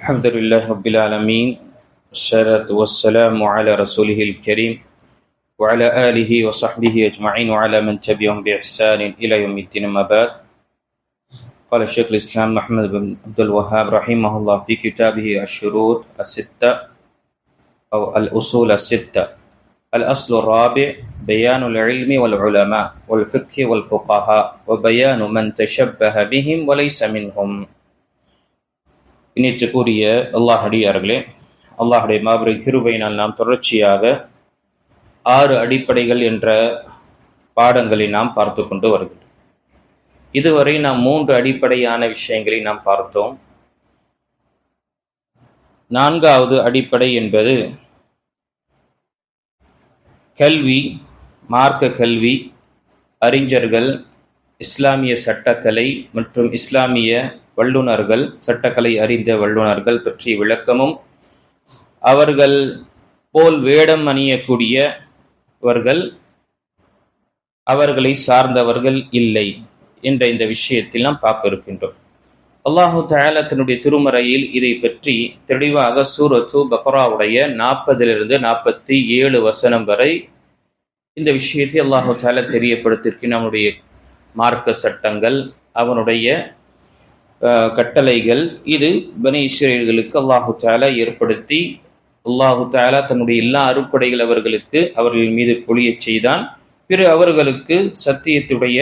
الحمد لله رب العالمين والصلاة والسلام على رسوله الكريم وعلى آله وصحبه أجمعين وعلى من تبعهم بإحسان إلى يوم الدين. أما بعد، قال الشيخ الإسلام محمد بن عبد الوهاب رحمه الله في كتابه الشروط الستة أو الأصول الستة: الأصل الرابع بيان العلم والعلماء والفقه والفقهاء وبيان من تشبه بهم وليس منهم. இனிற்றுக்குரிய அல்லாஹ் அடியார்களே, அல்லாஹுடைய மாபெரும் கிருபையினால் நாம் தொடர்ச்சியாக 6 அடிப்படைகள் என்ற பாடங்களை நாம் பார்த்து கொண்டு வருகிறோம். இதுவரை நாம் 3 அடிப்படையான விஷயங்களை நாம் பார்த்தோம். 4வது அடிப்படை என்பது கல்வி, மார்க்க கல்வி, அறிஞர்கள், இஸ்லாமிய சட்டக்கலை மற்றும் இஸ்லாமிய வல்லுநர்கள், சட்டக்கலை அறிந்த வல்லுநர்கள் பற்றிய விளக்கமும், அவர்கள் போல் வேடம் அணியக்கூடியவர்கள் அவர்களை சார்ந்தவர்கள் இல்லை என்ற இந்த விஷயத்தில் நாம் பார்க்க இருக்கின்றோம். அல்லாஹு தஆலா தன்னுடைய திருமறையில் இதை பற்றி தெளிவாக சூரத்து பக்ராவுடைய 40 47 வசனம் வரை இந்த விஷயத்தை அல்லாஹு தஆலா தெரியப்படுத்தியிருக்க நம்முடைய மார்க்க சட்டங்கள், அவனுடைய கட்டளைகள், இது பனி இஸ்ரேல்களுக்கு அல்லாஹு தஆலா ஏற்படுத்தி, அல்லாஹு தஆலா தன்னுடைய எல்லா அருட்கொடைகள் அவர்கள் மீது பொழியச் செய்தான். பிறகு அவர்களுக்கு சத்தியத்துடைய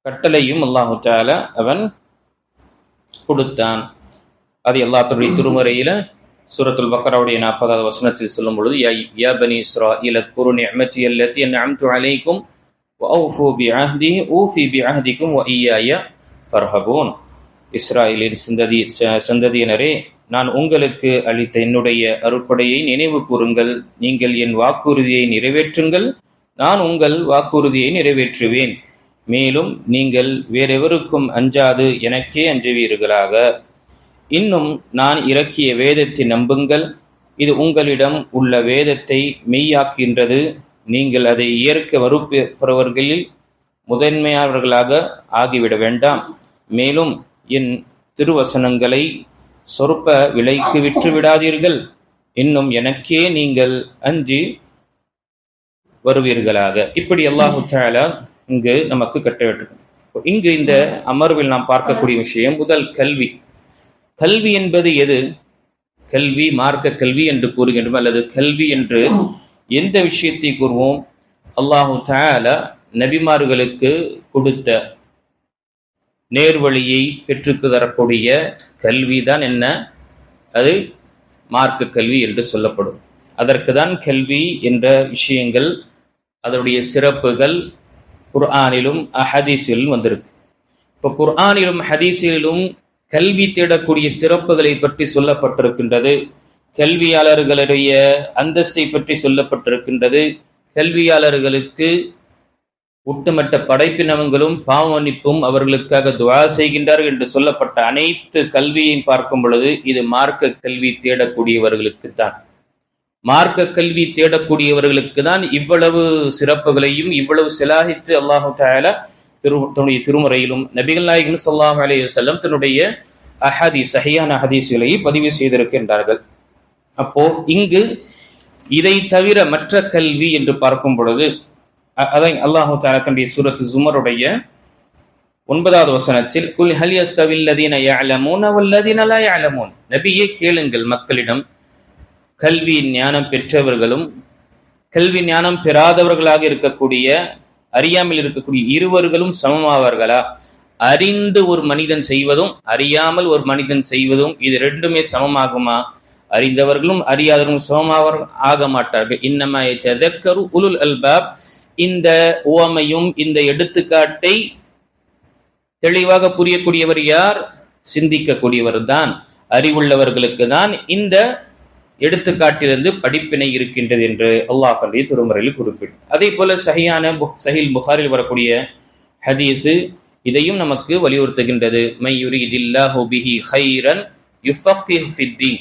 கட்டளையும் அல்லாஹு தஆலா அவன் கொடுத்தான். அது அல்லாஹ் தன்னுடைய திருமறையில சூரத்துல் பக்ராவுடைய 40வது வசனத்தில் சொல்லும் பொழுது, யா பனி இஸ்ராயீல் அத்குரு நிஅமதி அல்லதி அன்அம்து அலைக்கும் வஅஃபு பிஅஹ்தி ஊஃபி பிஅஹ்திக்கும் வஇய்யாய ஃபர்ஹபூன். இஸ்ராயேலின் சந்ததியினரே, நான் உங்களுக்கு அளித்த என்னுடைய அருட்கொடையை நினைவு கூறுங்கள். நீங்கள் என் வாக்குறுதியை நிறைவேற்றுங்கள், நான் உங்கள் வாக்குறுதியை நிறைவேற்றுவேன். மேலும் நீங்கள் வேறெவருக்கும் அஞ்சாது எனக்கே அஞ்சுவீர்களாக. இன்னும் நான் இறக்கிய வேதத்தை நம்புங்கள். இது உங்களிடம் உள்ள வேதத்தை மெய்யாக்குகின்றது. நீங்கள் அதை ஏற்க மறுப்பவர்களில் முதன்மையானவர்களாக ஆகிவிட வேண்டாம். மேலும் என் திருவசனங்களை சொற்ப விலைக்கு விற்று விடாதீர்கள். இன்னும் எனக்கே நீங்கள் அஞ்சி வருவீர்களாக. இப்படி அல்லாஹு தஆலா இங்கு நமக்கு கட்டளையிட்டிருக்கிறார். இங்கு இந்த அமர்வில் நாம் பார்க்கக்கூடிய விஷயம் முதல் கல்வி. கல்வி என்பது எது? கல்வி, மார்க்க கல்வி என்று கூறுகின்றோம், அல்லது கல்வி என்று எந்த விஷயத்தை கூறுவோம்? அல்லாஹு தஆலா நபிமார்களுக்கு கொடுத்த நேர்வழியை பெற்றுக்கு தரக்கூடிய கல்விதான் என்ன? அது மார்க்க கல்வி என்று சொல்லப்படும். அதற்கு தான் கல்வி என்ற விஷயங்கள், அதனுடைய சிறப்புகள் குர்ஆனிலும் ஹதீஸிலும் வந்திருக்கு. இப்போ குர்ஆனிலும் ஹதீஸிலும் கல்வி தேடக்கூடிய சிறப்புகளை பற்றி சொல்லப்பட்டிருக்கின்றது. கல்வியாளர்களுடைய அந்தஸ்தை பற்றி சொல்லப்பட்டிருக்கின்றது. கல்வியாளர்களுக்கு ஒட்டுமொத்த படைப்பினவங்களும் பாவ மன்னிப்பும் அவர்களுக்காக துஆ செய்கின்றார்கள் என்று சொல்லப்பட்ட அனைத்து கல்வியையும் பார்க்கும் பொழுது இது மார்க்க கல்வி தேடக்கூடியவர்களுக்கு தான். மார்க்க கல்வி தேடக்கூடியவர்களுக்கு தான் இவ்வளவு சிறப்புகளையும் இவ்வளவு சிலாகித்து அல்லாஹு தஆலா தன்னுடைய திருமுறையிலும் நபிகள் நாயகம் ஸல்லல்லாஹு அலைஹி வஸல்லம் தன்னுடைய சஹீஹான ஹதீஸ்களை பதிவு செய்திருக்கின்றார்கள். அப்போ இங்கு இதை தவிர மற்ற கல்வி என்று பார்க்கும் பொழுது, அதான் அல்லாஹு தஆலா தன்னுடைய சூரத்து ஜுமருடைய 9வது வசனத்தில், குல் ஹல் யஸ்தவில் லதீன யஅலமூன வல்லதீன லா யஅலமூன். நபியே, கேளுங்கள் மக்களிடம், கல்வி ஞானம் பெற்றவர்களும் கல்வி ஞானம் பெறாதவர்களாக இருக்கக்கூடிய, அறியாமல் இருக்கக்கூடிய இருவர்களும் சமமாவார்களா? அறிந்து ஒரு மனிதன் செய்வதும் அறியாமல் ஒரு மனிதன் செய்வதும் இது ரெண்டுமே சமமாகுமா? அறிந்தவர்களும் அறியாதவர்களும் சமமாக ஆக மாட்டார்கள். இன்னமா யதக்கரு உலுல் அல்பாப். இந்த உவமையும் இந்த எடுத்துக்காட்டை தெளிவாக புரியக்கூடியவர் யார்? சிந்திக்கக்கூடியவர் தான், அறிவுள்ளவர்களுக்கு தான் இந்த எடுத்துக்காட்டிலிருந்து படிப்பினை இருக்கின்றது என்று அல்லாஹ் தன்னுடைய திருமறையில் குறிப்பிட்டார். அதே போல சஹீல் புகாரில் வரக்கூடிய ஹதீஸ் இதையும் நமக்கு வலியுறுத்துகின்றது. மை யுரிதில்லாஹு பிஹி கைரன் யுஃபக்கிஹு ஃபித்தீன்.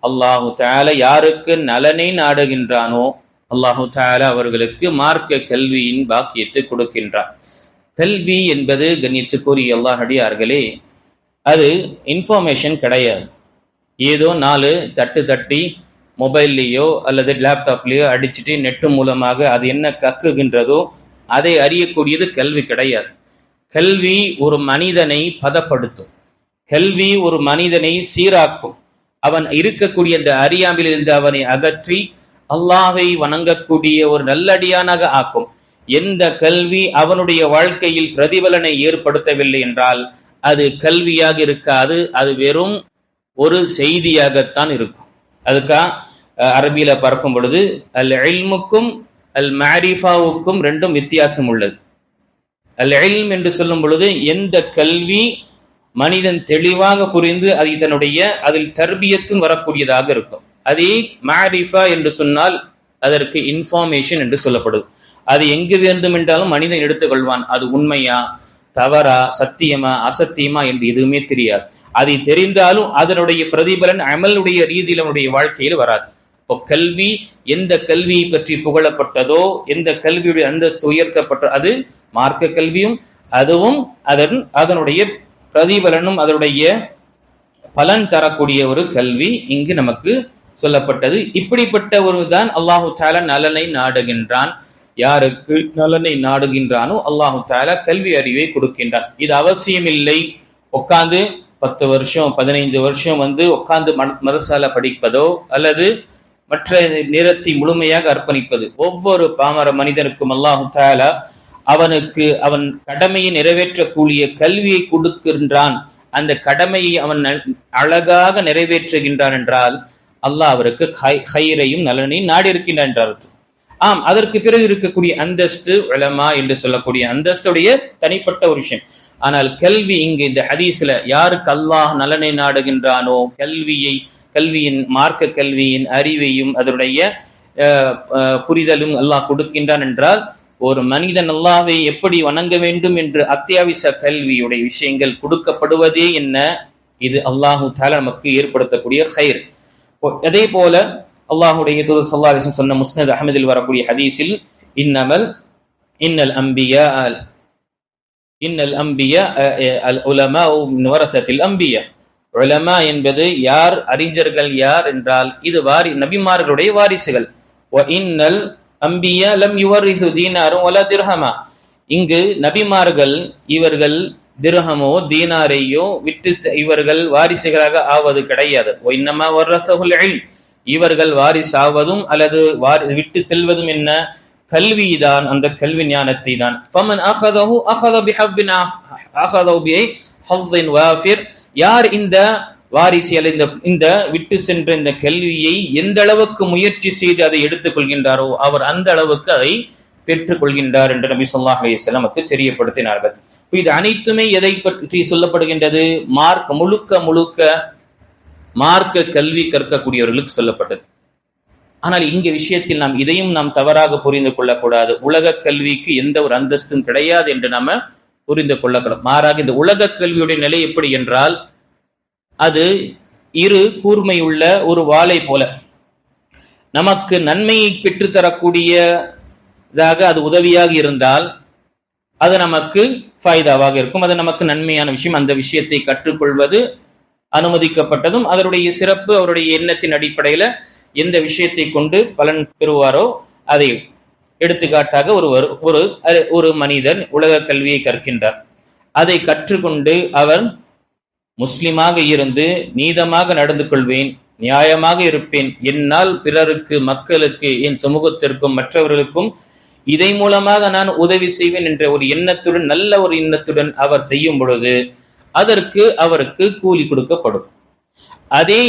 அல்லாஹு தஆலா யாருக்கு நலனை நாடுகின்றானோ அல்லாஹு தஆலா அவர்களுக்கு மார்க்க கல்வியின் பாக்கியத்தை கொடுக்கின்றார். கல்வி என்பது கண்ணியத்துக்குரிய அல்லாஹ் அடியார்களே, அது இன்ஃபர்மேஷன் கிடையாது. ஏதோ 4 தட்டு தட்டி மொபைல்லையோ அல்லது லேப்டாப்லேயோ அடிச்சுட்டு நெட்டு மூலமாக அது என்ன கக்குகின்றதோ அதை அறியக்கூடியது கல்வி கிடையாது. கல்வி ஒரு மனிதனை பதப்படுத்தும், கல்வி ஒரு மனிதனை சீராக்கும், அவன் இருக்கக்கூடிய அந்த அறியாமையிலிருந்து அவனை அகற்றி அல்லாஹை வணங்கக்கூடிய ஒரு நல்லடியானாக ஆக்கும். எந்த கல்வி அவனுடைய வாழ்க்கையில் பிரதிபலனை ஏற்படுத்தவில்லை என்றால் அது கல்வியாக இருக்காது, அது வெறும் ஒரு செய்தியாகத்தான் இருக்கும். அதுக்காக அரபியில பார்க்கும் பொழுது அல் இல்முக்கும் அல் மாரிஃபாவுக்கும் ரெண்டும் வித்தியாசம் உள்ளது. அல் இல்ம் என்று சொல்லும் பொழுது எந்த கல்வி மனிதன் தெளிவாக புரிந்து அது தன்னுடைய அதில் தர்பியத்தும் வரக்கூடியதாக இருக்கும். அதே மாரிஃபா என்று சொன்னால் அதற்கு இன்ஃபார்மேஷன் என்று சொல்லப்படுது. அது எங்கு வேண்டும் என்றாலும் மனிதன் எடுத்துக்கொள்வான். அது உண்மையா தவறா சத்தியமா அசத்தியமா என்று எதுவுமே தெரியாது. அதை தெரிந்தாலும் அதனுடைய பிரதிபலன் அமலுடைய ரீதியில் அவனுடைய வாழ்க்கையில் வராது. இப்போ கல்வி எந்த கல்வியை பற்றி புகழப்பட்டதோ, எந்த கல்வியுடைய அந்தஸ்து உயர்த்தப்பட்ட அது மார்க்க கல்வியும் அதுவும் அதனுடைய பிரதிபலனும் அதனுடைய பலன் தரக்கூடிய ஒரு கல்வி இங்கு நமக்கு சொல்லப்பட்டது. இப்படிப்பட்ட ஒருதான் அல்லாஹு தஆலா நலனை நாடுகின்றான். யாருக்கு நலனை நாடுகின்றானோ அல்லாஹு தஆலா கல்வி அறிவை கொடுக்கின்றான். இது அவசியமில்லை உட்கார்ந்து 10 வருஷம் 15 வருஷம் உட்கார்ந்து மதரசால படிப்பதோ அல்லது மற்ற நேரத்தை முழுமையாக அர்ப்பணிப்பது. ஒவ்வொரு பாமர மனிதனுக்கும் அல்லாஹு தஆலா அவனுக்கு அவன் கடமையை நிறைவேற்றக்கூடிய கல்வியை கொடுக்கின்றான். அந்த கடமையை அவன் அழகாக நிறைவேற்றுகின்றான் என்றால் அல்லாஹ் அவருக்கு ஹைரையும் நலனையும் நாடி இருக்கின்றான் என்ற அர்த்தம். ஆம், அதற்கு பிறகு இருக்கக்கூடிய அந்தஸ்து உலமா என்று சொல்லக்கூடிய அந்தஸ்துடைய தனிப்பட்ட ஒரு விஷயம். ஆனால் கல்வி இங்கு இந்த ஹதீஸ்ல யாருக்கு அல்லாஹ் நலனை நாடுகின்றானோ கல்வியின் மார்க்க கல்வியின் அறிவையும் அதனுடைய புரிதலும் அல்லாஹ் கொடுக்கின்றான் என்றால் ஒரு மனிதன் அல்லாஹ்வை எப்படி வணங்க வேண்டும் என்று அத்தியாவசிய கல்வியுடைய விஷயங்கள் கொடுக்கப்படுவதே என்ன, இது அல்லாஹு தஆலா நமக்கு ஏற்படுத்தக்கூடிய ஹைர். அதே போல அல்லாஹுடைய தூதர் ஸல்லல்லாஹு அலைஹி வஸல்லம் சொன்ன முஸ்னத் அஹ்மதில் வரக்கூடிய ஹதீஸில் இன்னல் அம்பியா அல் உலமா மின் வரஸத்தில் அம்பியா, உலமா என்பது யார், அறிஞர்கள் யார் என்றால் இது நபிமார்களுடைய வாரிசுகள். வ இன்னல் அம்பியா லம் யுவரிது தீனாரும் வலா திர்ஹமா, இங்கு நபிமார்கள் இவர்கள் திர்ஹமோ தீனாரையோ விட்டு இவர்கள் வாரிசுகளாக ஆவது கிடையாது. வ இன்னமா வரஸஹுல் இல்ம், இவர்கள் வாரிசாவதும் அல்லது விட்டு செல்வதும் என்ன, கல்விதான், அந்த கல்வி ஞானத்தை தான். ஃபமன் அஹதஹு அஹத பிஹப்பின் அஹதஹு பிஹப்பின் வாஃபிர், யார் இந்த வாரிசு அல்லது இந்த விட்டு சென்ற இந்த கல்வியை எந்த அளவுக்கு முயற்சி செய்து அதை எடுத்துக் கொள்கின்றாரோ அவர் அந்த அளவுக்கு அதை பெற்றுக் கொள்கின்றார் என்று நபி ஸல்லல்லாஹு அலைஹி வஸல்லம் நமக்கு தெரியப்படுத்தினார்கள். இது அனைத்துமே எதை பற்றி சொல்லப்படுகின்றது, முழுக்க மார்க்க கல்வி கற்கக்கூடியவர்களுக்கு சொல்லப்பட்டது. ஆனால் இங்க விஷயத்தில் நாம் இதையும் தவறாக புரிந்து கொள்ளக்கூடாது. உலக கல்விக்கு எந்த ஒரு அந்தஸ்தும் கிடையாது என்று நாம புரிந்து கொள்ளக்கூடாது. மாறாக இந்த உலக கல்வியுடைய நிலை எப்படி என்றால் அது இரு கூர்மை உள்ள ஒரு வாளை போல, நமக்கு நன்மையை பெற்றுத்தரக்கூடியதாக அது உதவியாக இருந்தால் அது நமக்கு ஃபாய்தாவாக இருக்கும், அது நமக்கு நன்மையான விஷயம். அந்த விஷயத்தை கற்றுக்கொள்வது அனுமதிக்கப்பட்டதும் அதனுடைய சிறப்பு அவருடைய எண்ணத்தின் அடிப்படையில எந்த விஷயத்தை கொண்டு பலன் பெறுவாரோ அதை எடுத்துக்காட்டாக ஒரு மனிதன் உலக கல்வியை கற்கின்றார். அதை கற்றுக்கொண்டு அவர் முஸ்லிமாக இருந்து நீதமாக நடந்து கொள்வேன், நியாயமாக இருப்பேன், என்னால் பிறருக்கு மக்களுக்கு என் சமூகத்திற்கும் மற்றவர்களுக்கும் இதை மூலமாக நான் உதவி செய்வேன் என்ற ஒரு எண்ணத்துடன் நல்ல ஒரு எண்ணத்துடன் அவர் செய்யும் பொழுது அதற்கு அவருக்கு கூலி கொடுக்கப்படும். அதே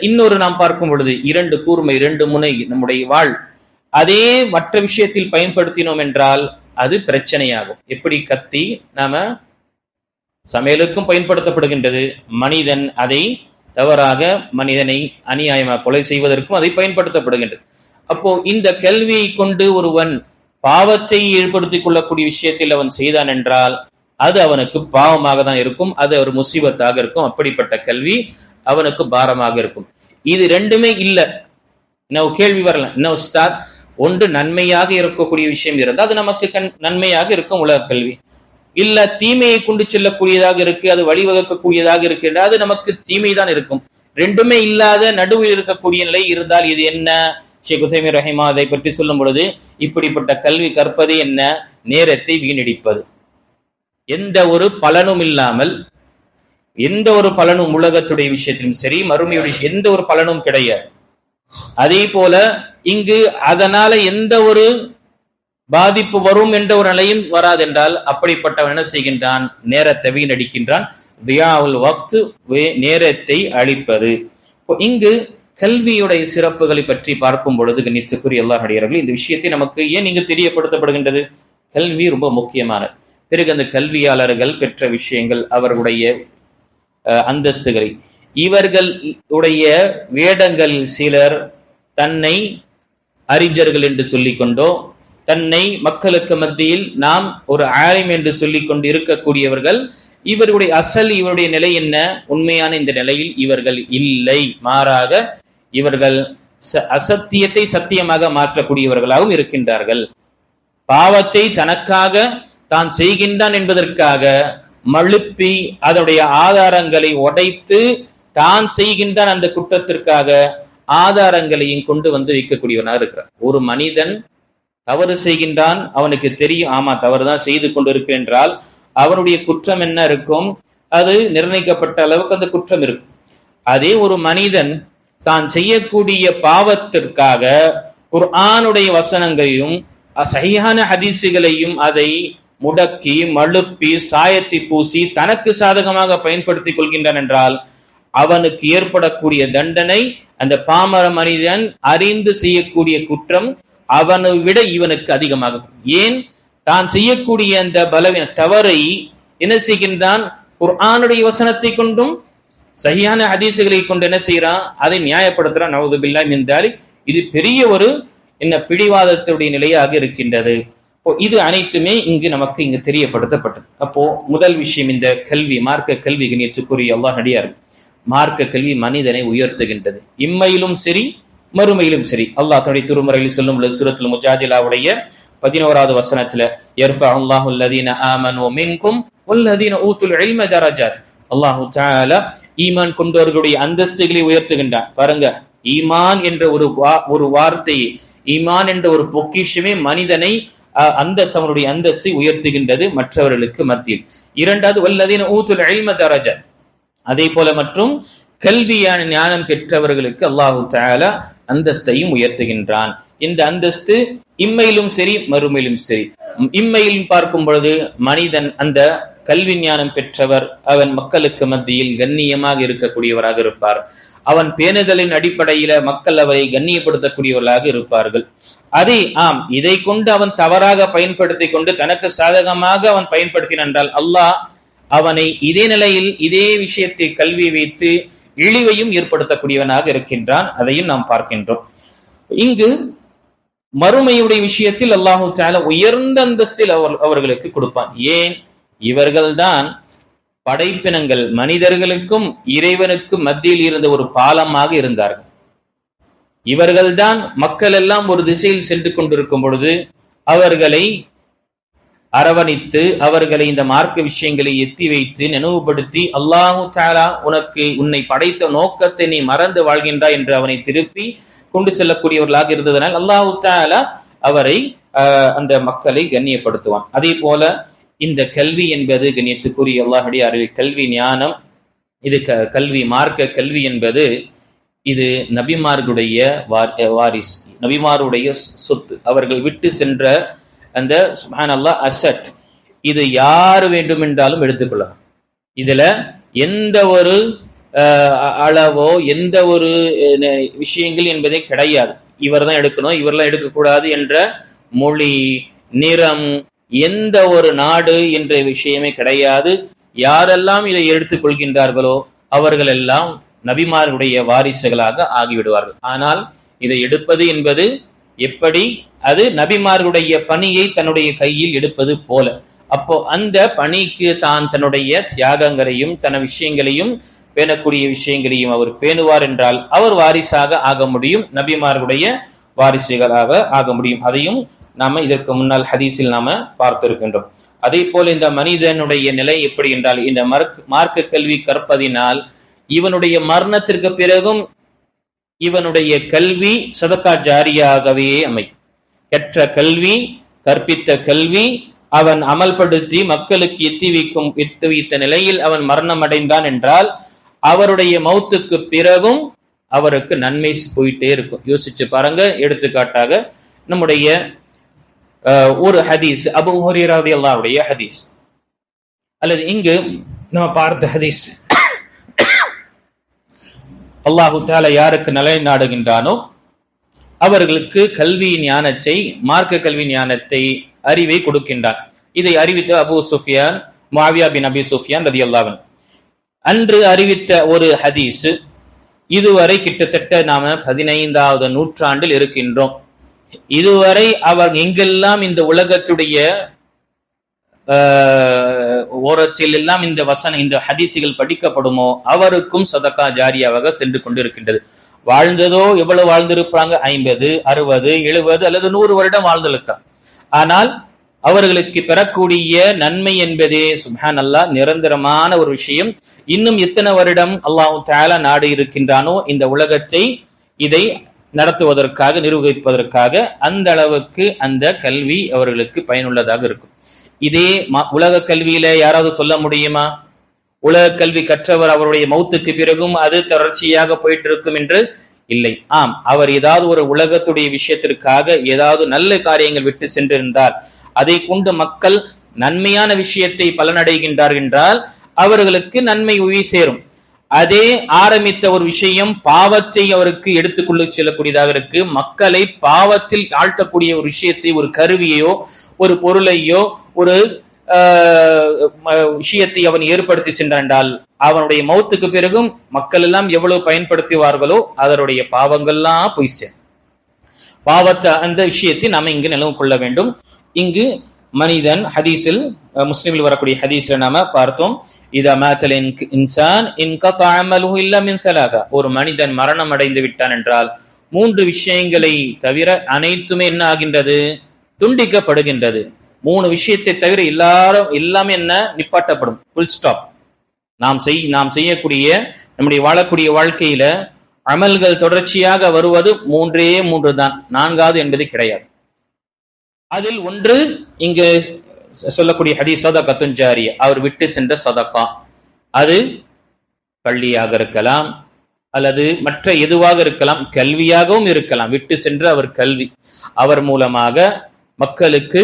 இன்னொரு நாம் பார்க்கும் பொழுது 2 கூர்மை 2 முனை நம்முடைய வாழ் அதே மற்ற விஷயத்தில் பயன்படுத்தினோம் என்றால் அது பிரச்சனையாகும். எப்படி கத்தி நாம சமையலுக்கும் பயன்படுத்தப்படுகின்றது, மனிதன் அதை தவறாக மனிதனை அநியாயமாக கொலை செய்வதற்கும் அதை பயன்படுத்தப்படுகின்றது. அப்போ இந்த கல்வியை கொண்டு ஒருவன் பாவத்தை ஏற்படுத்திக் கொள்ளக்கூடிய விஷயத்தில் அவன் செய்தான் என்றால் அது அவனுக்கு பாவமாக தான் இருக்கும், அது ஒரு முசீபத்தாக இருக்கும். அப்படிப்பட்ட கல்வி அவனுக்கு பாரமாக இருக்கும். இது ரெண்டுமே இல்ல, இன்னும் கேள்வி வரலாம், இன்னும் உஸ்தாத் ஒன்று நன்மையாக இருக்கக்கூடிய விஷயம் இருந்தால் அது நமக்கு நன்மையாக இருக்கும் உலக கல்வி, இல்ல தீமையை கொண்டு செல்லக்கூடியதாக இருக்கு, அது வழிவகுக்கக்கூடியதாக இருக்கு, அது நமக்கு தீமை தான் இருக்கும். ரெண்டுமே இல்லாத நடுவில் இருக்கக்கூடிய நிலை இருந்தால் இது என்ன? ஷேக் உதைமீன் ரஹிமா அதை பற்றி சொல்லும் பொழுது, இப்படிப்பட்ட கல்வி கற்பது என்ன? நேரத்தை வீணடிப்பது, எந்த ஒரு பலனும் இல்லாமல், எந்த ஒரு பலனும் உலகத்துடைய விஷயத்திலும் சரி, மறுமையுடைய எந்த ஒரு பலனும் கிடையாது. அதே போல இங்கு அதனால எந்த ஒரு பாதிப்பு வரும் என்ற ஒரு நிலையும் வராதென்றால் அப்படிப்பட்டவன் என்ன செய்கின்றான்? நேரத்தை வீணடிக்கின்றான். தியாவுல் வக்த், நேரத்தை அழிப்பது. இங்கு கல்வியுடைய சிறப்புகளை பற்றி பார்க்கும் பொழுது கண்ணியத்துக்குரிய அல்லாஹ் அடியார்களே, இந்த விஷயத்தை நமக்கு ஏன் இங்கு தெரியப்படுத்தப்படுகின்றது? கல்வி ரொம்ப முக்கியமானது. பிறகு அந்த கல்வியாளர்கள் பெற்ற விஷயங்கள், அவர்களுடைய அந்தஸ்துகளை, இவர்களுடைய வேடங்கள், சிலர் தன்னை அறிஞர்கள் என்று சொல்லிக் கொண்டோ, தன்னை மக்களுக்கு மத்தியில் நாம் ஒரு ஆலிம் என்று சொல்லிக் கொண்டு இருக்கக்கூடியவர்கள், இவருடைய அசல் இவருடைய நிலை என்ன? உண்மையான இந்த நிலையில் இவர்கள் இல்லை. மாறாக இவர்கள் அசத்தியத்தை சத்தியமாக மாற்றக்கூடியவர்களாகவும் இருக்கின்றார்கள். பாவத்தை தனக்காக தான் செய்கின்றான் என்பதற்காக மழுப்பி அதனுடைய ஆதாரங்களை உடைத்து தான் செய்கின்றான் அந்த குற்றத்திற்காக ஆதாரங்களையும் கொண்டு வந்து வைக்கக்கூடியவனாக இருக்கிறார். ஒரு மனிதன் தவறு செய்கின்றான், அவனுக்கு தெரியும், ஆமா தவறுதான் செய்து கொண்டு இருக்கு என்றால் அவனுடைய குற்றம் என்ன இருக்கும்? அது நிர்ணயிக்கப்பட்ட அளவுக்கு அந்த குற்றம் இருக்கும். அதே ஒரு மனிதன் தான் செய்யக்கூடிய பாவத்திற்காக குர்ஆனுடைய வசனங்களையும் சஹீஹான ஹதீஸுகளையும் அதை முடக்கி மழுப்பி சாயத்தை பூசி தனக்கு சாதகமாக பயன்படுத்திக் கொள்கின்றான் என்றால் அவனுக்கு ஏற்படக்கூடிய தண்டனை, அந்த பாமர மனிதன் அறிந்து செய்யக்கூடிய குற்றம் அவனை விட இவனுக்கு அதிகமாக. ஏன்? தான் செய்யக்கூடிய அந்த பலவீன தவறை என்ன செய்கின்றான்? குர்ஆனுடைய வசனத்தை கொண்டும் சஹீஹான ஹதீஸுகளை கொண்டு என்ன செய்யறான்? அதை நியாயப்படுத்துறான். நவுது பில்லாஹ் மின் தாலிக். இது பெரிய ஒரு பிடிவாதத்துடைய நிலையாக இருக்கின்றது. இது அனைத்துமே இங்கு நமக்கு இங்கு தெரியப்படுத்தப்பட்டது. அப்போ முதல் விஷயம், இந்த கல்வி, மார்க்க கல்வி கண்ணியத்துக்குரிய அல்லாஹ் அடியார், மார்க்க கல்வி மனிதனை உயர்த்துகின்றது, இம்மையிலும் சரி மறுமையிலும் சரி. அல்லாஹ் தன்னுடைய திருமறையில் சொல்லும் பொழுது சூரத்துல் முஜாதிலாவுடைய 11வது வசனத்துல, யர்ஃபஉ அல்லாஹு அல்லதீன ஆமனூ மின்கும் வல்லதீன ஊத்துல் இல்ம தரஜாத். அல்லாஹ் தஆலா ஈமான் கொண்டவர்களுடைய அந்தஸ்துகளை உயர்த்துகின்றான். பாருங்க, ஈமான் என்ற ஒரு வார்த்தையை, ஈமான் என்ற ஒரு பொக்கிஷமே மனிதனை அவனுடைய அந்தஸ்தை உயர்த்துகின்றது மற்றவர்களுக்கு மத்தியில். இரண்டாவது, வல்லதீன ஊத்துல் இல்ம தரஜாத். அதே போல மற்றும் கல்வியான ஞானம் பெற்றவர்களுக்கு அல்லாஹு தஆலா அந்தஸ்தையும் உயர்த்துகின்றான். இந்த அந்தஸ்து இம்மையிலும் சரி மறுமையிலும் சரி. இம்மையிலும் பார்க்கும் பொழுது மனிதன் அந்த கல்வி ஞானம் பெற்றவர், அவன் மக்களுக்கு மத்தியில் கண்ணியமாக இருக்கக்கூடியவராக இருப்பார். அவன் பேணுதலின் அடிப்படையில மக்கள் அவரை கண்ணியப்படுத்தக்கூடியவர்களாக இருப்பார்கள். அதே இதை கொண்டு அவன் தவறாக பயன்படுத்தி கொண்டு தனக்கு சாதகமாக அவன் பயன்படுத்தினால் அல்லாஹ் அவனை இதே நிலையில் இதே விஷயத்தை கல்வி வைத்து இழிவையும் ஏற்படுத்தக்கூடியவனாக இருக்கின்றான். அதையும் நாம் பார்க்கின்றோம். இங்கு மறுமையுடைய விஷயத்தில் அல்லாஹு தஆலா உயர்ந்த அந்தஸ்தில் அவர்களுக்கு கொடுப்பான். ஏன்? இவர்கள்தான் படைப்பினங்கள், மனிதர்களுக்கும் இறைவனுக்கும் மத்தியில் இருந்த ஒரு பாலமாக இருந்தார்கள். இவர்கள்தான் மக்கள் எல்லாம் ஒரு திசையில் சென்று கொண்டிருக்கும் பொழுது அவர்களை அரவணைத்து, அவர்களை இந்த மார்க்க விஷயங்களை எத்தி வைத்து நினைவுபடுத்தி, அல்லாஹு தஆலா உன்னை படைத்த நோக்கத்தை நீ மறந்து வாழ்கின்றாய் என்று அவனை திருப்பி கொண்டு செல்லக்கூடியவர்களாக இருந்ததனால் அல்லாஹு தஆலா அவரை அந்த மக்களை கண்ணியப்படுத்துவான். அதே போல இந்த கல்வி என்பது கண்ணியத்துக்குரிய அல்லாஹ்வுடைய அறிவு, கல்வி ஞானம், இது கல்வி, மார்க்க கல்வி என்பது இது நபிமார்களுடைய வாரிஸ், நபிமாருடைய சொத்து, அவர்கள் விட்டு சென்ற அந்த சுப்ஹானல்லாஹ் அசட். இது யார் வேண்டுமென்றாலும் எடுத்துக்கொள்ளலாம். இதுல எந்த ஒரு அளவோ எந்த ஒரு விஷயங்கள் என்பதே கிடையாது. இவர் தான் எடுக்கணும், இவரெல்லாம் எடுக்கக்கூடாது என்ற மொழி, நிறம், எந்த ஒரு நாடு என்ற விஷயமே கிடையாது. யாரெல்லாம் இதை எடுத்துக் கொள்கின்றார்களோ அவர்கள் எல்லாம் நபிமார்களுடைய வாரிசுகளாக ஆகிவிடுவார்கள். ஆனால் இதை எடுப்பது என்பது எப்படி? அது நபிமார்களுடைய பணியை தன்னுடைய கையில் எடுப்பது போல. அப்போ அந்த பணிக்கு தான் தன்னுடைய தியாகங்களையும் தன விஷயங்களையும் பேணக்கூடிய விஷயங்களையும் அவர் பேணுவார் என்றால் அவர் வாரிசாக ஆக முடியும், நபிமார்களுடைய வாரிசுகளாக ஆக முடியும். அதையும் நாம இதற்கு முன்னால் ஹதீஸில் நாம பார்த்திருக்கின்றோம். அதே போல இந்த மனிதனுடைய நிலை எப்படி என்றால், இந்த மார்க்க கல்வி கற்பதினால் இவனுடைய மரணத்திற்கு பிறகும் இவனுடைய கல்வி சதகா ஜாரியாகவே அமையும். கற்ற கல்வி, கற்பித்த கல்வி அவன் அமல்படுத்தி மக்களுக்கு எத்தி வைத்த நிலையில் அவன் மரணம் அடைந்தான் என்றால் அவருடைய மௌத்துக்கு பிறகும் அவருக்கு நன்மை போயிட்டே இருக்கும். யோசிச்சு பாருங்க. எடுத்துக்காட்டாக நம்முடைய ஒரு ஹதீஸ், அபூ ஹுரைரா ரலியல்லாஹு அன்ஹுடைய ஹதீஸ், அல்லது இங்கு நம்ம பார்த்த ஹதீஸ், அல்லாஹு தஆலா யாருக்கு நலனை நாடுகின்றானோ அவர்களுக்கு கல்வி ஞானத்தை, மார்க்க கல்வி ஞானத்தை, அறிவை கொடுக்கின்றான். இதை அறிவித்த அபூ சுஃபியான், முஆவியா பின் அபி சுஃபியான் ரலியல்லாஹு அன்ஹு அன்று அறிவித்த ஒரு ஹதீஸ். இதுவரை கிட்டத்தட்ட நாம 15வது நூற்றாண்டில் இருக்கின்றோம். இதுவரை அவர் எங்கெல்லாம் இந்த உலகத்துடைய ஓரத்தில் எல்லாம் இந்த ஹதீசுகள் படிக்கப்படுமோ அவருக்கும் சதகா ஜாரியாவாக சென்று கொண்டிருக்கின்றது. வாழ்ந்ததோ எவ்வளவு வாழ்ந்திருப்பாங்க? 50, 60, 70 அல்லது 100 வருடம் வாழ்ந்திருக்கா. ஆனால் அவர்களுக்கு பெறக்கூடிய நன்மை என்பதே சுப்ஹானல்லாஹ் நிரந்தரமான ஒரு விஷயம். இன்னும் எத்தனை வருடம் அல்லாஹ் தஆலா நாடு இருக்கின்றானோ இந்த உலகத்தை இதை நடத்துவதற்காக, நிர்வகிப்பதற்காக, அந்த அளவுக்கு அந்த கல்வி அவர்களுக்கு பயனுள்ளதாக இருக்கும். இதே உலக கல்வியில யாராவது சொல்ல முடியுமா? உலக கல்வி கற்றவர் அவருடைய மௌத்துக்கு பிறகும் அது தொடர்ச்சியாக போயிட்டு இருக்கும் என்று இல்லை. ஆம், அவர் ஏதாவது ஒரு உலகத்துடைய விஷயத்திற்காக ஏதாவது நல்ல காரியங்கள் விட்டு சென்றிருந்தால் அதை கொண்டு மக்கள் நன்மையான விஷயத்தை பலனடைகின்றார்கள் என்றால் அவர்களுக்கு நன்மை உய் சேரும். அதே ஆரம்பித்த ஒரு விஷயம் பாவத்தை அவருக்கு எடுத்துக்கொள்ள செல்லக்கூடியதாக இருக்கு. மக்களை பாவத்தில் ஆழ்த்தக்கூடிய ஒரு விஷயத்தை, ஒரு கருவியையோ ஒரு பொருளையோ ஒரு விஷயத்தை அவன் ஏற்படுத்தி சென்றால் அவனுடைய மௌத்துக்கு பிறகும் மக்கள் எல்லாம் எவ்வளவு பயன்படுத்துவார்களோ அதனுடைய பாவங்கள்லாம் போய் சேரும். பாவத்தை அந்த விஷயத்தை நாம இங்கு நிலவு கொள்ள வேண்டும். இங்கு மனிதன் ஹதீஸில், முஸ்லிமில் வரக்கூடிய ஹதீஸ்ல நாம பார்த்தோம், இதா மாத்தல் இன்சான் இன்கதா அமலுஹு இல்லா மின் ஸலாஸா, ஒரு மனிதன் மரணம் அடைந்து விட்டான் என்றால் 3 விஷயங்களை தவிர அனைத்துமே என்ன ஆகின்றது? துண்டிக்கப்படுகின்றது. 3 விஷயத்தை தவிர எல்லாமே என்ன? நிப்பாட்டப்படும். Full stop. நாம் செய்யக்கூடிய நம்முடைய வாழக்கூடிய வாழ்க்கையில அமல்கள் தொடர்ச்சியாக வருவது 3 தான். 4வது என்பது கிடையாது. அதில் ஒன்று இங்கு சொல்லக்கூடிய ஹதீஸ் சதகத்துன் ஜாரியா, அவர் விட்டு சென்ற சதகா. அது பள்ளியாக இருக்கலாம் அல்லது மற்ற எதுவாக இருக்கலாம், கல்வியாகவும் இருக்கலாம். விட்டு சென்ற அவர் கல்வி, அவர் மூலமாக மக்களுக்கு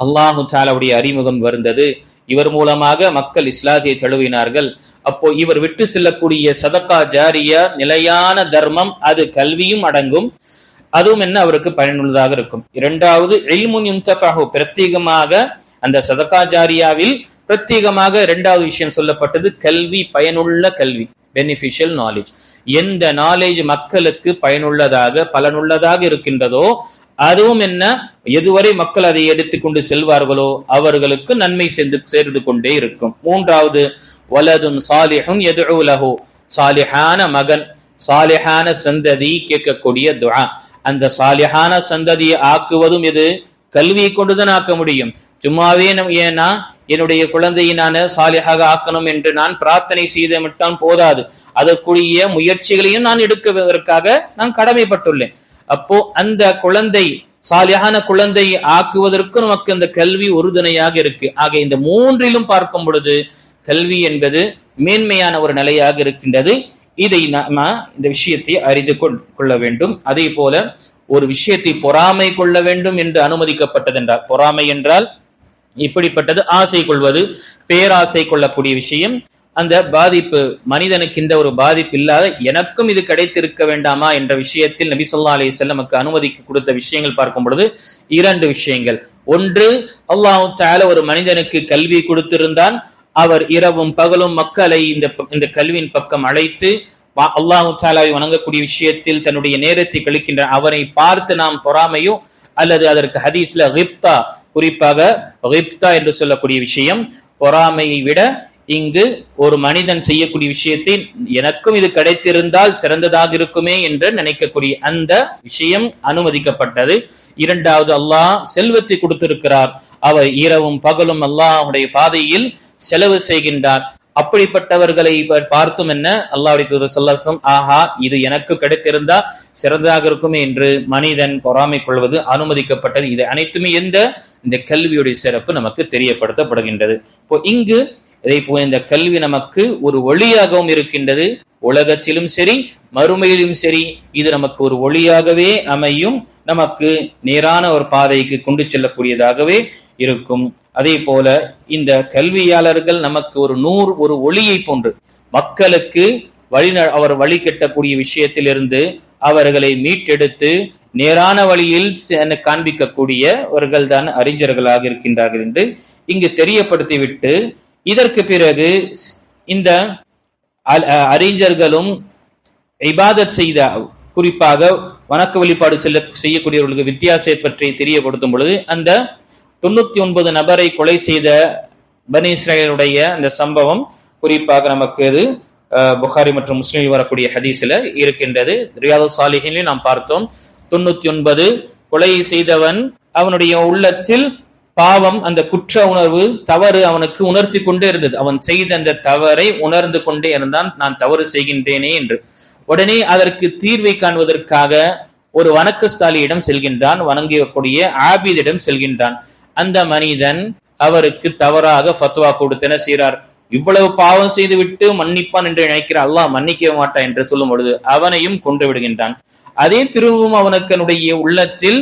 அல்லாஹு தஆலாவுடைய அறிமுகம் வருந்தது. இவர் மூலமாக மக்கள் இஸ்லாத்தை தழுவினார்கள். அப்போ இவர் விட்டு செல்லக்கூடிய சதகா ஜாரியா நிலையான தர்மம், அது கல்வியும் அடங்கும். அதுவும் என்ன? அவருக்கு பயனுள்ளதாக இருக்கும். 2வது இல்முன் யுன்தஃபஹு, பிரத்யேகமாக அந்த சதகா ஜாரியாவில் பிரத்யேகமாக 2வது விஷயம் சொல்லப்பட்டது, கல்வி, பயனுள்ள கல்வி, பெனிஃபிஷியல் நாலேஜ். எந்த நாலேஜ் மக்களுக்கு பயனுள்ளதாக பலனுள்ளதாக இருக்கின்றதோ அதுவும் என்ன? எதுவரை மக்கள் அதை எடுத்துக்கொண்டு செல்வார்களோ அவர்களுக்கு நன்மை சேர்ந்து கொண்டே இருக்கும். 3வது வலதுன் சாலிஹுன் யதுஉ லஹு, சாலிஹான மகன், சாலிஹான சந்ததி கேட்கக்கூடிய துஆ. அந்த சாலிஹான சந்ததியை ஆக்குவதும் எது? கல்வியை கொண்டுதான் ஆக்க முடியும். சும்மாவே ஏன்னா என்னுடைய குழந்தையை நான் சாலிஹாக ஆக்கணும் என்று நான் பிரார்த்தனை செய்து விட்டான் போதாது, அதற்குரிய முயற்சிகளையும் நான் எடுக்குவதற்காக நான் கடமைப்பட்டுள்ளேன். அப்போ அந்த குழந்தை, சாலிஹான குழந்தையை ஆக்குவதற்கு நமக்கு அந்த கல்வி உறுதுணையாக இருக்கு. ஆக இந்த 3லும் பார்க்கும் பொழுது கல்வி என்பது மேன்மையான ஒரு நிலையாக இருக்கின்றது. இதை நாம இந்த விஷயத்தை அறிந்து கொள்ள வேண்டும். அதே போல ஒரு விஷயத்தை பொறாமை கொள்ள வேண்டும் என்று அனுமதிக்கப்பட்டது என்றால், பொறாமை என்றால் இப்படிப்பட்டது, ஆசை கொள்வது, பேராசை கொள்ளக்கூடிய விஷயம். அந்த பாதிப்பு மனிதனுக்கு இந்த ஒரு பாதிப்பு இல்லாத, எனக்கும் இது கிடைத்திருக்க வேண்டாமா என்ற விஷயத்தில் நபி ஸல்லல்லாஹு அலைஹி வஸல்லம் அனுமதிக்கு கொடுத்த விஷயங்கள் பார்க்கும் பொழுது 2 விஷயங்கள். ஒன்று, அல்லாஹ் தஆலா ஒரு மனிதனுக்கு கல்வி கொடுத்திருந்தான், அவர் இரவும் பகலும் மக்களை இந்த கல்வியின் பக்கம் அழைத்து அல்லாஹ் தஆலாவை வணங்கக்கூடிய விஷயத்தில் தன்னுடைய நேரத்தை கழிக்கின்ற அவரை பார்த்து நாம் பொறாமையோ அல்லது அதற்கு ஹதீஸ்ல கிப்தா, குறிப்பாக கிப்தா என்று சொல்லக்கூடிய விஷயம், பொறாமையை விட இங்கு ஒரு மனிதன் செய்யக்கூடிய விஷயத்தை எனக்கும் இது கிடைத்திருந்தால் சிறந்ததாக இருக்குமே என்று நினைக்கக்கூடிய அந்த விஷயம் அனுமதிக்கப்பட்டது. 2வது, அல்லாஹ் செல்வத்தை கொடுத்திருக்கிறார், அவர் இரவும் பகலும் அல்லாஹ்வுடைய பாதையில் செலவு செய்கின்றார். அப்படிப்பட்டவர்களை பார்த்தும் என்ன அல்லாஹ்வுடைய தூதர் ஸல்லல்லாஹு அலைஹி வஸல்லம், ஆஹா இது எனக்கு கிடைத்திருந்தா சிறந்ததாக இருக்குமே என்று மனிதன் பொறாமை கொள்வது அனுமதிக்கப்பட்டது. இது அனைத்துமே இந்த கல்வியுடைய சிறப்பு நமக்கு தெரியப்படுத்தப்படுகின்றது. இப்போ இங்கு இதே போல இந்த கல்வி நமக்கு ஒரு ஒளியாகவும் இருக்கின்றது. உலகத்திலும் சரி மறுமையிலும் சரி இது நமக்கு ஒரு ஒளியாகவே அமையும், நமக்கு நேரான ஒரு பாதைக்கு கொண்டு செல்லக்கூடியதாகவே இருக்கும். அதே போல இந்த கல்வியாளர்கள் நமக்கு ஒரு ஒளியை போன்று மக்களுக்கு அவர் வழி கட்டக்கூடிய விஷயத்திலிருந்து அவர்களை மீட்டெடுத்து நேரான வழியில் காண்பிக்கக்கூடியவர்கள் தான் அறிஞர்களாக இருக்கின்றார்கள் என்று இங்கு தெரியப்படுத்திவிட்டு, இதற்கு பிறகு இந்த அறிஞர்களும் இபாதத் செய்த, குறிப்பாக வணக்க வழிபாடு செய்யக்கூடியவர்களுக்கு வித்தியாசத்தை பற்றி தெரியப்படுத்தும் பொழுது, அந்த 99 நபரை கொலை செய்த பனி இஸ்ரேலுடைய அந்த சம்பவம் குறிப்பாக நமக்கு இது புகாரி மற்றும் முஸ்லிமில் வரக்கூடிய ஹதீஸ்ல இருக்கின்றது. ரியாதுஸ் சாலிஹீனில் நாம் பார்த்தோம், 99 கொலை செய்தவன் அவனுடைய உள்ளத்தில் பாவம், அந்த குற்ற உணர்வு, தவறு அவனுக்கு உணர்த்தி கொண்டே இருந்தது. அவன் செய்த அந்த தவறை உணர்ந்து கொண்டே இருந்தான், நான் தவறு செய்கின்றேனே என்று. உடனே அதற்கு தீர்வை காண்பதற்காக ஒரு வணக்கஸ்தாலியிடம் செல்கின்றான், வணங்கக்கூடிய ஆபீதிடம் செல்கின்றான். அந்த மனிதன் அவருக்கு தவறாக ஃபத்வா கொடுத்து என்ன செய்கிறார், இவ்வளவு பாவம் செய்து விட்டு மன்னிப்பான் என்று நினைக்கிற அல்லாஹ் மன்னிக்க மாட்டான் என்று சொல்லும் பொழுது அவனையும் கொன்று விடுகின்றான். அதே திரும்பவும் அவனுக்கு உள்ளத்தில்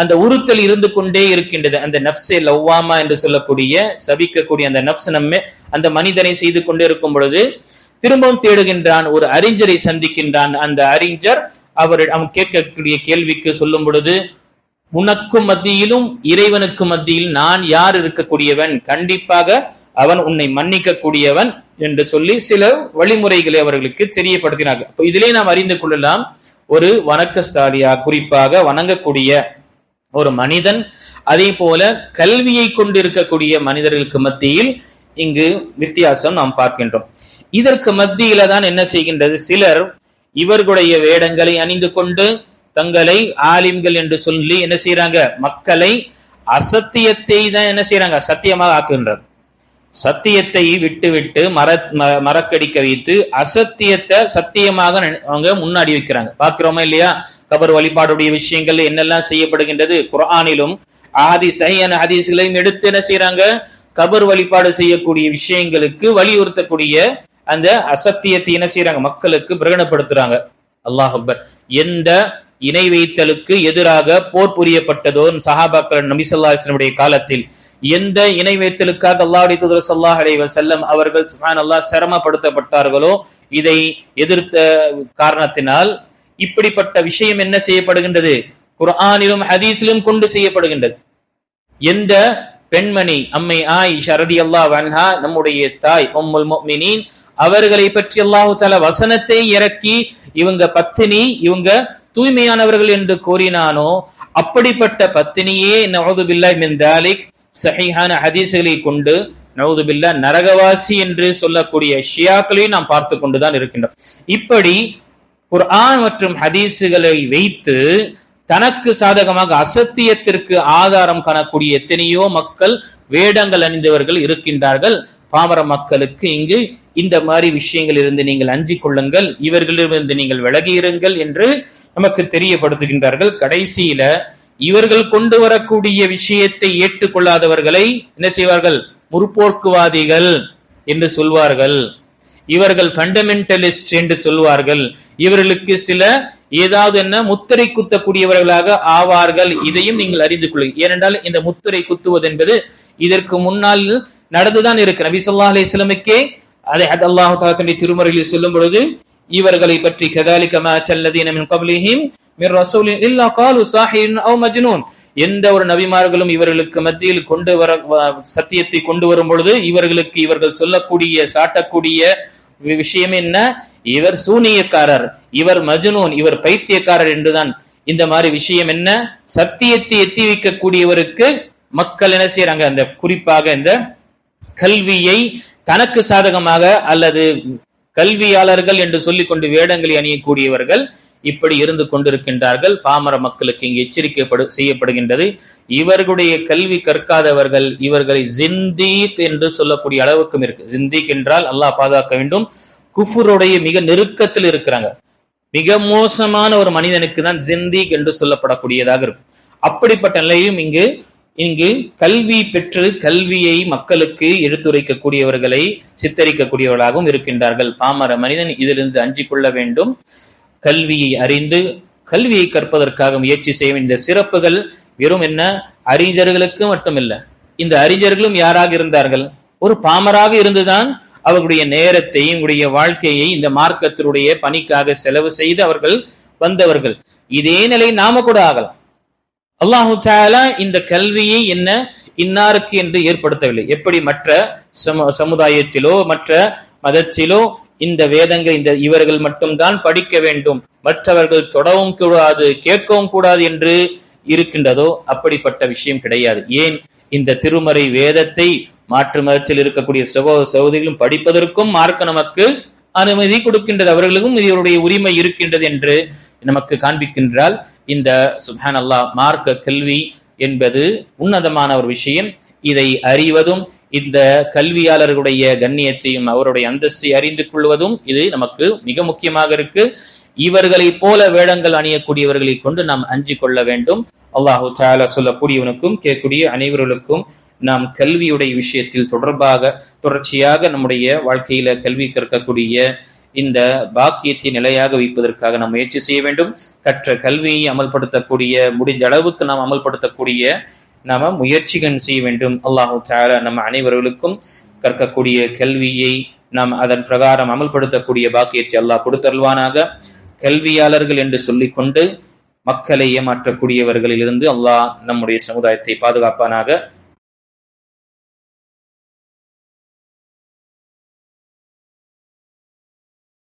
அந்த உறுத்தல் இருந்து கொண்டே இருக்கின்றது. அந்த நப்சே லவ்வாமா என்று சொல்லக்கூடிய சபிக்கக்கூடிய அந்த நப்ஸ் அந்த மனிதனை செய்து கொண்டே இருக்கும் பொழுது திரும்பவும் தேடுகின்றான், ஒரு அறிஞரை சந்திக்கின்றான். அந்த அறிஞர் அவன் கேட்கக்கூடிய கேள்விக்கு சொல்லும் பொழுது, உனக்கும் மத்தியிலும் இறைவனுக்கு மத்தியில் நான் யார் இருக்கக்கூடியவன், கண்டிப்பாக அவன் உன்னை மன்னிக்க கூடியவன் என்று சொல்லி சில வழிமுறைகளை அவர்களுக்கு தெரியப்படுத்தினார்கள். இதிலே நாம் அறிந்து கொள்ளலாம், ஒரு வணக்கஸ்தாலியா குறிப்பாக வணங்கக்கூடிய ஒரு மனிதன், அதே போல கல்வியை கொண்டு இருக்கக்கூடிய மனிதர்களுக்கு மத்தியில் இங்கு வித்தியாசம் நாம் பார்க்கின்றோம். இதற்கு மத்தியில தான் என்ன செய்கின்றது, சிலர் இவர்களுடைய வேடங்களை அணிந்து கொண்டு தங்களை ஆலிம்கள் என்று சொல்லி என்ன செய்யறாங்க, மக்களை அசத்தியத்தை தான் என்ன செய்யறாங்க, சத்தியமாக ஆக்குகின்றார். சத்தியத்தை விட்டு விட்டு மறக்கடிக்க வைத்து அசத்தியத்தை சத்தியமாக அவங்க முன்னாடி வைக்கிறாங்க. பார்க்கிறோமா இல்லையா, கபர் வழிபாடுடைய விஷயங்கள் என்னெல்லாம் செய்யப்படுகின்றது, குர்ஆனிலும் சஹீஹான ஹதீஸ்களையும் எடுத்து என்ன செய்யறாங்க, கபர் வழிபாடு செய்யக்கூடிய விஷயங்களுக்கு வலியுறுத்தக்கூடிய அந்த அசத்தியத்தை என்ன செய்யறாங்க, மக்களுக்கு பிரகடனப்படுத்துறாங்க. அல்லாஹ் அக்பர். எந்த இணை வைத்தலுக்கு எதிராக போர் புரியப்பட்டதோ சஹாபாக்கள் நபி ஸல்லல்லாஹு அலைஹி வஸல்லம் காலத்தில், எந்த இணை வைத்தலுக்காக அல்லாஹ்வுடைய தூதர் ஸல்லல்லாஹு அலைஹி வஸல்லம் அவர்கள் சுப்ஹானல்லாஹ் சிரமப்படுத்தப்பட்டார்களோ, இதை எதிர்த்த காரணத்தினால் இப்படிப்பட்ட விஷயம் என்ன செய்யப்படுகின்றது, குர்ஆனிலும் ஹதீஸிலும் கொண்டு செய்யப்படுகின்றது. எந்த பெண்மணி அம்மை ஆயிஷா ரலியல்லாஹு அன்ஹா, நம்முடைய தாய் உம்முல் முஃமினீன், அவர்களை பற்றி அல்லாஹ் தஆலா வசனத்தை இறக்கி இவங்க பத்தினி, இவங்க தூய்மையானவர்கள் என்று கூறினானோ, அப்படிப்பட்ட பத்தினியே நஊது பில்லாஹி மின் தாலிக் சஹீஹான ஹதீஸ்களை கொண்டு நஊது பில்லாஹ் நரகவாசி என்று சொல்லக்கூடிய ஷியாக்களை நாம் பார்த்து கொண்டுதான் இருக்கின்றோம். இப்படி குர்ஆன் மற்றும் ஹதீஸுகளை வைத்து தனக்கு சாதகமாக அசத்தியத்திற்கு ஆதாரம் காணக்கூடிய எத்தனையோ மக்கள், வேடங்கள் அணிந்தவர்கள் இருக்கின்றார்கள். பாமர மக்களுக்கு இங்கு இந்த மாதிரி விஷயங்கள் இருந்து நீங்கள் அஞ்சிக் கொள்ளுங்கள், இவர்களிலிருந்து நீங்கள் விலகி இருங்கள் என்று நமக்கு தெரியப்படுத்துகின்றார்கள். கடைசியில இவர்கள் கொண்டு வரக்கூடிய விஷயத்தை ஏற்றுக்கொள்ளாதவர்களை என்ன செய்வார்கள், முற்போக்குவாதிகள் என்று சொல்வார்கள், இவர்கள் ஃபண்டமெண்டலிஸ்ட் என்று சொல்வார்கள், இவர்களுக்கு சில ஏதாவது என்ன முத்திரை குத்தக்கூடியவர்களாக ஆவார்கள். இதையும் நீங்கள் அறிந்து கொள்ளுங்கள். ஏனென்றால் இந்த முத்திரை குத்துவது என்பது இதற்கு முன்னால் நடந்துதான் இருக்கு. நபி ஸல்லல்லாஹு அலைஹி வஸல்லமுக்கே அதை அல்லாஹ் தஆலா தன்னுடைய திருமறையில் சொல்லும் பொழுது, இவர்களை பற்றி கதாலிக மா தல்லதீன மின் கப்லிஹிம் மிர் ரசூலின் இல்லா காலு சாஹிரின் அவ் மஜ்னூன், எந்த ஒரு நபிமார்களும் இவர்களுக்கு மத்தியில் கொண்டு வர சத்தியத்தை கொண்டு வரும் பொழுது இவர்களுக்கு இவர்கள் சொல்லக்கூடிய சாட்டக்கூடிய விஷயம் என்ன, இவர் சூனியக்காரர், இவர் மஜ்னூன், இவர் பைத்தியக்காரர் என்றுதான். இந்த மாதிரி விஷயம் என்ன, சத்தியத்தை எத்தி வைக்கக்கூடியவருக்கு மக்கள் என்ன செய்யறாங்க, அந்த குறிப்பாக இந்த கல்வியை தனக்கு சாதகமாக அல்லது கல்வியாளர்கள் என்று சொல்லிக் கொண்டு வேடங்களை அணியக்கூடியவர்கள் இப்படி இருந்து கொண்டிருக்கின்றார்கள். பாமர மக்களுக்கு இங்கு எச்சரிக்கை செய்யப்படுகின்றது. இவர்களுடைய கல்வி கற்காதவர்கள் இவர்களை ஜிந்தீக் என்று சொல்லக்கூடிய அளவுக்கும் இருக்கு. ஜிந்தீக் என்றால் அல்லாஹ் பாதுகாக்க வேண்டும், குஃபுருடைய மிக நெருக்கத்தில் இருக்கிறாங்க. மிக மோசமான ஒரு மனிதனுக்கு தான் ஜிந்தீக் என்று சொல்லப்படக்கூடியதாக இருக்கும். அப்படிப்பட்ட நிலையும் இங்கு கல்வி பெற்று கல்வியை மக்களுக்கு எடுத்துரைக்கக்கூடியவர்களை சித்தரிக்கக்கூடியவர்களாகவும் இருக்கின்றார்கள். பாமர மனிதன் இதிலிருந்து அஞ்சிக் கொள்ள வேண்டும். கல்வியை அறிந்து கல்வியை கற்பதற்காக முயற்சி செய்ய இந்த சிறப்புகள் வெறும் என்ன அறிஞர்களுக்கு மட்டுமில்ல. இந்த அறிஞர்களும் யாராக இருந்தார்கள்? ஒரு பாமராக இருந்துதான் அவர்களுடைய நேரத்தை, உங்களுடைய வாழ்க்கையை இந்த மார்க்கத்தினுடைய பணிக்காக செலவு செய்து அவர்கள் வந்தவர்கள். இதே நிலை நாம கூட ஆகலாம். அல்லாஹு தஆலா இந்த கல்வியை என்ன இன்னாருக்கு என்று ஏற்படுத்தவில்லை. எப்படி மற்ற சமுதாயத்திலோ மற்ற மதத்திலோ இந்த வேதங்கள் இந்த இவர்கள் மட்டும்தான் படிக்க வேண்டும், மற்றவர்கள் தொடவும் கூடாது, கேட்கவும் கூடாது என்று இருக்கின்றதோ அப்படிப்பட்ட விஷயம் கிடையாது. ஏன் இந்த திருமறை வேதத்தை மாற்று மதத்தில் இருக்கக்கூடிய சகோதரிகளும் படிப்பதற்கும் மார்க்க நமக்கு அனுமதி கொடுக்கின்றது, அவர்களுக்கும் இவருடைய உரிமை இருக்கின்றது என்று நமக்கு காண்பிக்கின்றால் இந்த சுப்ஹான் அல்லாஹ் மார்க்க கல்வி என்பது உன்னதமான ஒரு விஷயம். இதை அறிவதும் இந்த கல்வியாளர்களுடைய கண்ணியத்தையும் அவருடைய அந்தஸ்தை அறிந்து கொள்வதும் இது நமக்கு மிக முக்கியமாக இருக்கு. இவர்களை போல வேடங்கள் அணியக்கூடியவர்களை கொண்டு நாம் அஞ்சிக் கொள்ள வேண்டும். அல்லாஹு தஆலா சொல்லக்கூடியவனுக்கும் கேட்கக்கூடிய அனைவர்களுக்கும் நாம் கல்வியுடைய விஷயத்தில் தொடர்ச்சியாக நம்முடைய வாழ்க்கையில கல்வி கற்கக்கூடிய இந்த பாக்கியத்தை நிலையாக வைப்பதற்காக நாம் முயற்சி செய்ய வேண்டும். கற்ற கல்வியை அமல்படுத்தக்கூடிய முடிந்த அளவுக்கு நாம் அமல்படுத்தக்கூடிய நாம முயற்சிகள் செய்ய வேண்டும். அல்லாஹு தஆலா நம்ம அனைவர்களுக்கும் கற்கக்கூடிய கல்வியை நாம் அதன் பிரகாரம் அமல்படுத்தக்கூடிய பாக்கியத்தை அல்லாஹ் கொடுத்தருள்வானாக. கல்வியாளர்கள் என்று சொல்லிக்கொண்டு மக்களை ஏமாற்றக்கூடியவர்களிலிருந்து அல்லாஹ் நம்முடைய சமுதாயத்தை பாதுகாப்பானாக.